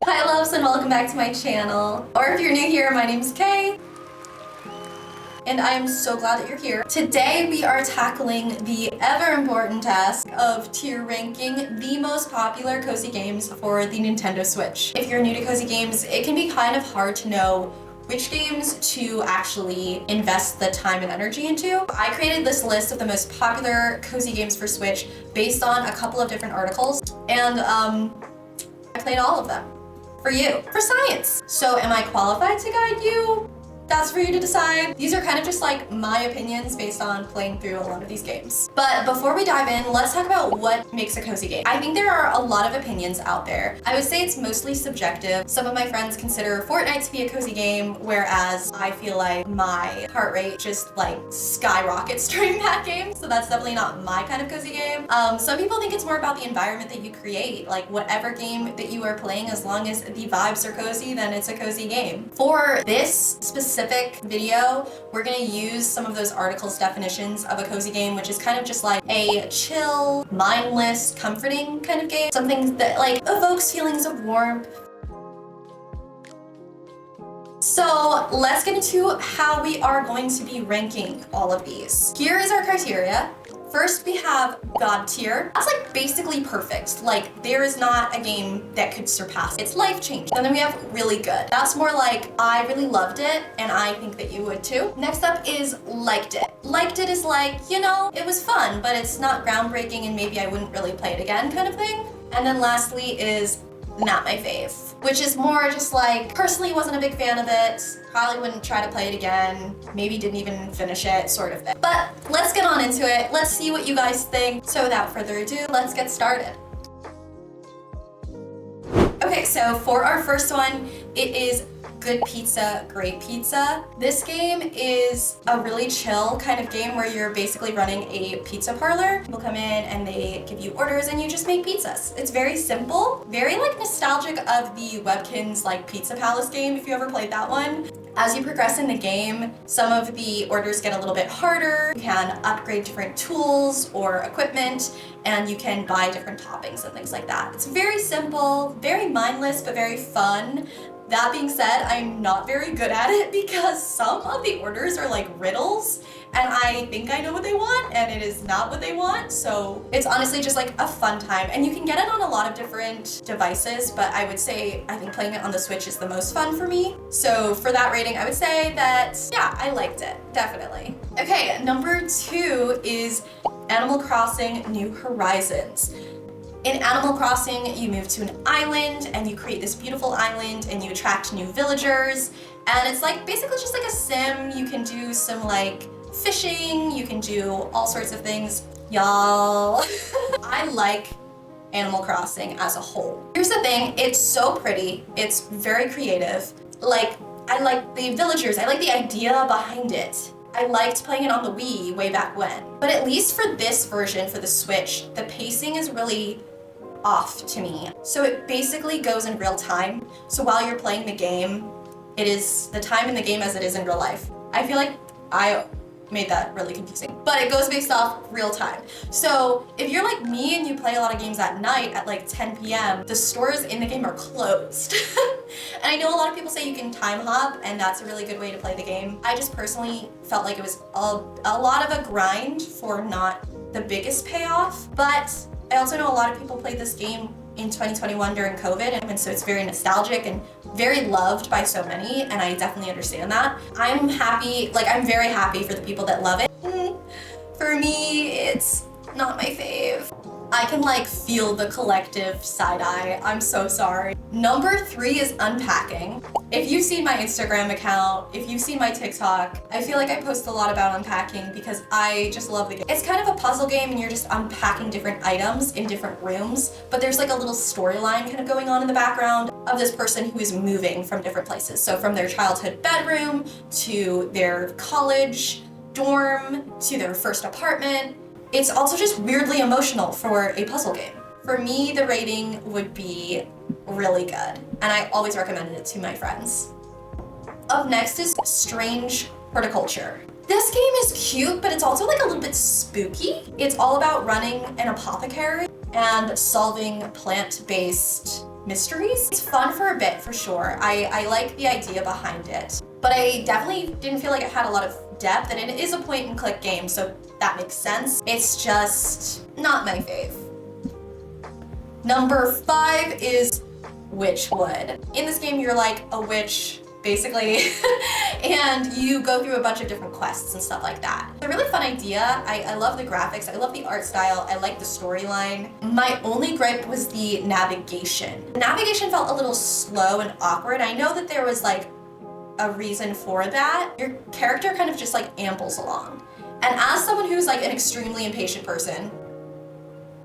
Hi loves and welcome back to my channel. Or if you're new here, my name's Kay. And I am so glad that you're here. Today we are tackling the ever important task of tier ranking the most popular cozy games for the Nintendo Switch. If you're new to cozy games, it can be kind of hard to know which games to actually invest the time and energy into. I created this list of the most popular cozy games for Switch based on a couple of different articles, and I played all of them for you, for science. So am I qualified to guide you? That's for you to decide. These are kind of just like my opinions based on playing through a lot of these games. But before we dive in, let's talk about what makes a cozy game. I think there are a lot of opinions out there. I would say it's mostly subjective. Some of my friends consider Fortnite to be a cozy game, whereas I feel like my heart rate just like skyrockets during that game. So that's definitely not my kind of cozy game. Some people think it's more about the environment that you create. Like whatever game that you are playing, as long as the vibes are cozy, then it's a cozy game. For this specific video, we're gonna use some of those articles' definitions of a cozy game, which is kind of just like a chill, mindless, comforting kind of game. Something that like evokes feelings of warmth. So let's get into how we are going to be ranking all of these. Here is our criteria. First, we have God tier. That's like basically perfect. Like there is not a game that could surpass it. It's life-changing. And then we have really good. That's more like I really loved it and I think that you would too. Next up is liked it. Liked it is like, you know, it was fun, but it's not groundbreaking and maybe I wouldn't really play it again kind of thing. And then lastly is not my fave, which is more just like, personally wasn't a big fan of it, probably wouldn't try to play it again, maybe didn't even finish it, sort of thing. But let's get on into it. Let's see what you guys think. So without further ado, let's get started. Okay, so for our first one, it is Good Pizza, Great Pizza. This game is a really chill kind of game where you're basically running a pizza parlor. People come in and they give you orders and you just make pizzas. It's very simple, very like nostalgic of the Webkinz like Pizza Palace game, if you ever played that one. As you progress in the game, some of the orders get a little bit harder. You can upgrade different tools or equipment, and you can buy different toppings and things like that. It's very simple, very mindless, but very fun. That being said, I'm not very good at it because some of the orders are like riddles and I think I know what they want and it is not what they want. So it's honestly just like a fun time, and you can get it on a lot of different devices, but I would say I think playing it on the Switch is the most fun for me. So for that rating, I would say that, yeah, I liked it, definitely. Okay, number 2 is Animal Crossing New Horizons. In Animal Crossing, you move to an island and you create this beautiful island and you attract new villagers. And it's like basically just like a sim. You can do some like fishing, you can do all sorts of things. Y'all, I like Animal Crossing as a whole. Here's the thing, it's so pretty, it's very creative. Like, I like the villagers, I like the idea behind it. I liked playing it on the Wii way back when. But at least for this version, for the Switch, the pacing is really off to me. So it basically goes in real time. So while you're playing the game, it is the time in the game as it is in real life. I feel like I made that really confusing, but it goes based off real time. So if you're like me and you play a lot of games at night at like 10 p.m., the stores in the game are closed. And I know a lot of people say you can time hop and that's a really good way to play the game. I just personally felt like it was a lot of a grind for not the biggest payoff, but I also know a lot of people played this game in 2021 during COVID, and so it's very nostalgic and very loved by so many, and I definitely understand that. I'm happy, like I'm very happy for the people that love it. For me, it's not my fave. I can like feel the collective side eye. I'm so sorry. Number 3 is unpacking. If you've seen my Instagram account, if you've seen my TikTok, I feel like I post a lot about unpacking because I just love the game. It's kind of a puzzle game and you're just unpacking different items in different rooms, but there's like a little storyline kind of going on in the background of this person who is moving from different places. So from their childhood bedroom to their college dorm to their first apartment. It's also just weirdly emotional for a puzzle game. For me, the rating would be really good, and I always recommended it to my friends. Up next is Strange Horticulture. This game is cute, but it's also like a little bit spooky. It's all about running an apothecary and solving plant-based mysteries. It's fun for a bit, for sure. I like the idea behind it, but I definitely didn't feel like it had a lot of depth, and it is a point and click game, so that makes sense. It's just not my fave. Number 5 is Witchwood. In this game, you're like a witch, basically, and you go through a bunch of different quests and stuff like that. It's a really fun idea. I love the graphics, I love the art style, I like the storyline. My only gripe was the navigation. The navigation felt a little slow and awkward. I know that there was like a reason for that. Your character kind of just like ambles along. And as someone who's like an extremely impatient person,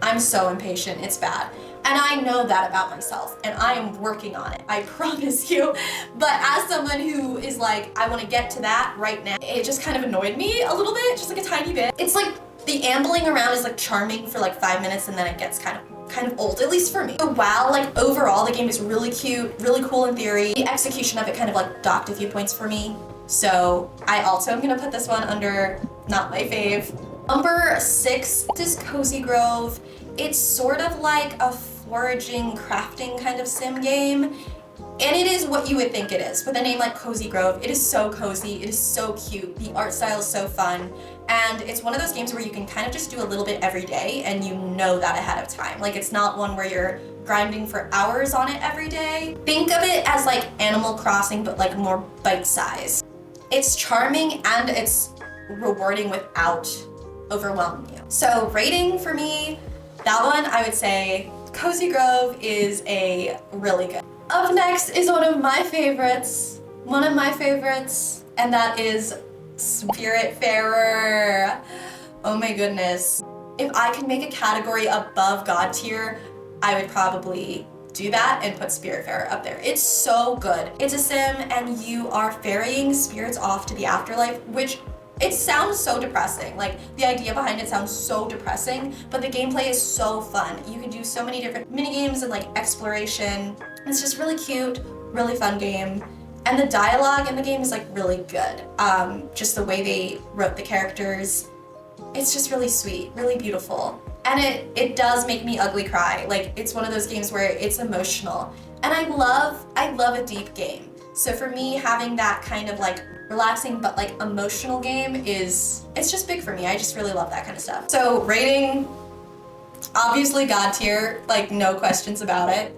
I'm so impatient, it's bad. And I know that about myself, and I am working on it, I promise you. But as someone who is like, I want to get to that right now, it just kind of annoyed me a little bit, just like a tiny bit. It's like the ambling around is like charming for like 5 minutes, and then it gets kind of old, at least for me. So while like overall the game is really cute, really cool in theory, the execution of it kind of like docked a few points for me. So I also am gonna put this one under not my fave. Number 6 is Cozy Grove. It's sort of like a foraging, crafting kind of sim game. And it is what you would think it is. With a name like Cozy Grove, it is so cozy, it is so cute, the art style is so fun, and it's one of those games where you can kind of just do a little bit every day and you know that ahead of time. Like, it's not one where you're grinding for hours on it every day. Think of it as like Animal Crossing, but like more bite-sized. It's charming and it's rewarding without overwhelming you. So rating for me, that one I would say Cozy Grove is a really good. Up next is one of my favorites, and that is Spiritfarer. Oh my goodness. If I could make a category above God tier, I would probably do that and put Spiritfarer up there. It's so good. It's a sim and you are ferrying spirits off to the afterlife, which it sounds so depressing. Like, the idea behind it sounds so depressing, but the gameplay is so fun. You can do so many different mini games and like exploration. It's just really cute, really fun game. And the dialogue in the game is like really good. Just the way they wrote the characters, it's just really sweet, really beautiful. And it does make me ugly cry. Like, it's one of those games where it's emotional. And I love a deep game. So for me, having that kind of like relaxing but like emotional game it's just big for me. I just really love that kind of stuff. So rating, obviously God tier, like no questions about it.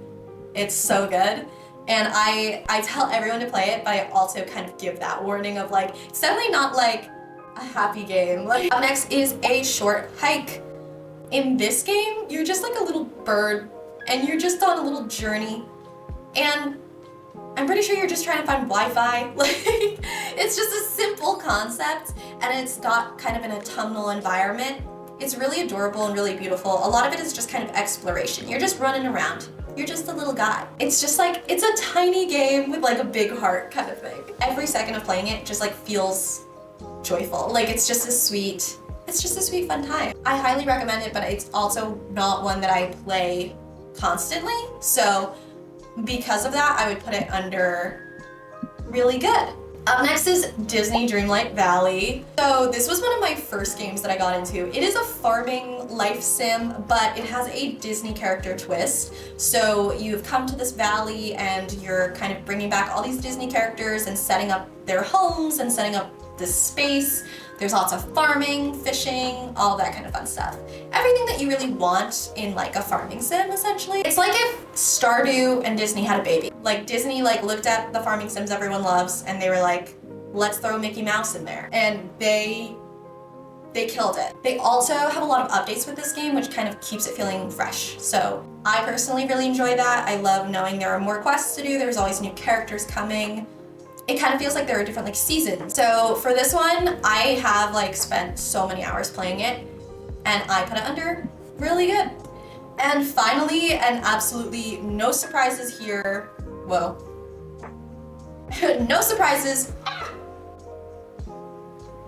It's so good. And I tell everyone to play it, but I also kind of give that warning of like, it's definitely not like a happy game. Like, up next is A Short Hike. In this game, you're just like a little bird and you're just on a little journey. And I'm pretty sure you're just trying to find Wi-Fi. Like, it's just a simple concept, and it's got kind of an autumnal environment. It's really adorable and really beautiful. A lot of it is just kind of exploration. You're just running around. You're just a little guy. It's just like, it's a tiny game with like a big heart kind of thing. Every second of playing it just like feels joyful. Like, it's just a sweet fun time. I highly recommend it, but it's also not one that I play constantly. So because of that, I would put it under really good. Up next is Disney Dreamlight Valley. So this was one of my first games that I got into. It is a farming life sim, but it has a Disney character twist. So you've come to this valley and you're kind of bringing back all these Disney characters and setting up their homes and setting up this space. There's lots of farming, fishing, all that kind of fun stuff. Everything that you really want in like a farming sim, essentially. It's like if Stardew and Disney had a baby. Like, Disney like looked at the farming sims everyone loves and they were like, let's throw Mickey Mouse in there. And they killed it. They also have a lot of updates with this game, which kind of keeps it feeling fresh. So I personally really enjoy that. I love knowing there are more quests to do. There's always new characters coming. It kind of feels like there are different like seasons. So for this one, I have like spent so many hours playing it, and I put it under really good. And finally, and absolutely no surprises here, whoa. No surprises,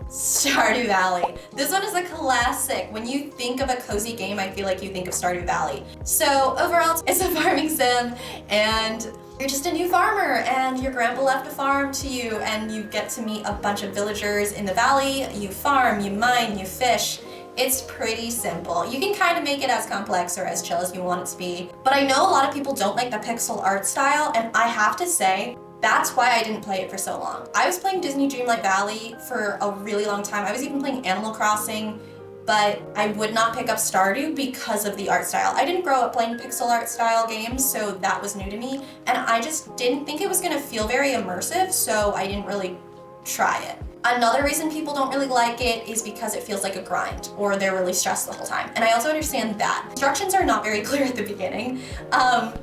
Stardew Valley. This one is a classic. When you think of a cozy game, I feel like you think of Stardew Valley. So overall, it's a farming sim, and you're just a new farmer, and your grandpa left a farm to you, and you get to meet a bunch of villagers in the valley. You farm, you mine, you fish, It's pretty simple. You can kind of make it as complex or as chill as you want it to be. But I know a lot of people don't like the pixel art style, and I have to say, that's why I didn't play it for so long. I was playing Disney Dreamlight Valley for a really long time. I was even playing Animal Crossing, but I would not pick up Stardew because of the art style. I didn't grow up playing pixel art style games, so that was new to me, and I just didn't think it was gonna feel very immersive, so I didn't really try it. Another reason people don't really like it is because it feels like a grind, or they're really stressed the whole time. And I also understand that. Instructions are not very clear at the beginning,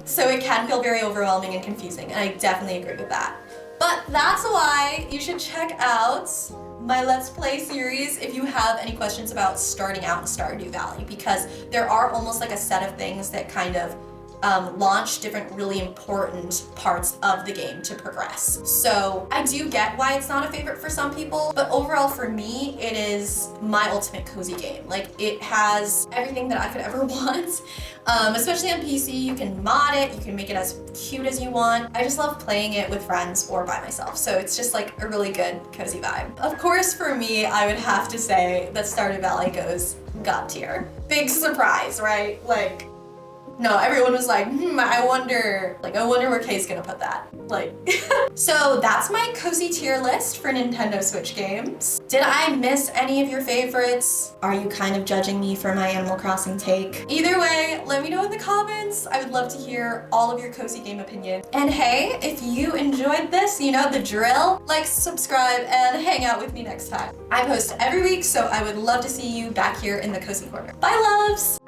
so it can feel very overwhelming and confusing, and I definitely agree with that. But that's why you should check out my Let's Play series if you have any questions about starting out in Stardew Valley, because there are almost like a set of things that kind of launch different really important parts of the game to progress. So I do get why it's not a favorite for some people, but overall for me, it is my ultimate cozy game. Like, it has everything that I could ever want. Especially on PC, you can mod it, you can make it as cute as you want. I just love playing it with friends or by myself, so it's just like a really good cozy vibe. Of course, for me, I would have to say that Stardew Valley goes God tier. Big surprise, right? Like, no, everyone was like, I wonder where Kay's gonna put that. Like, so that's my cozy tier list for Nintendo Switch games. Did I miss any of your favorites? Are you kind of judging me for my Animal Crossing take? Either way, let me know in the comments. I would love to hear all of your cozy game opinions. And hey, if you enjoyed this, you know the drill. Like, subscribe, and hang out with me next time. I post every week, so I would love to see you back here in the cozy corner. Bye, loves!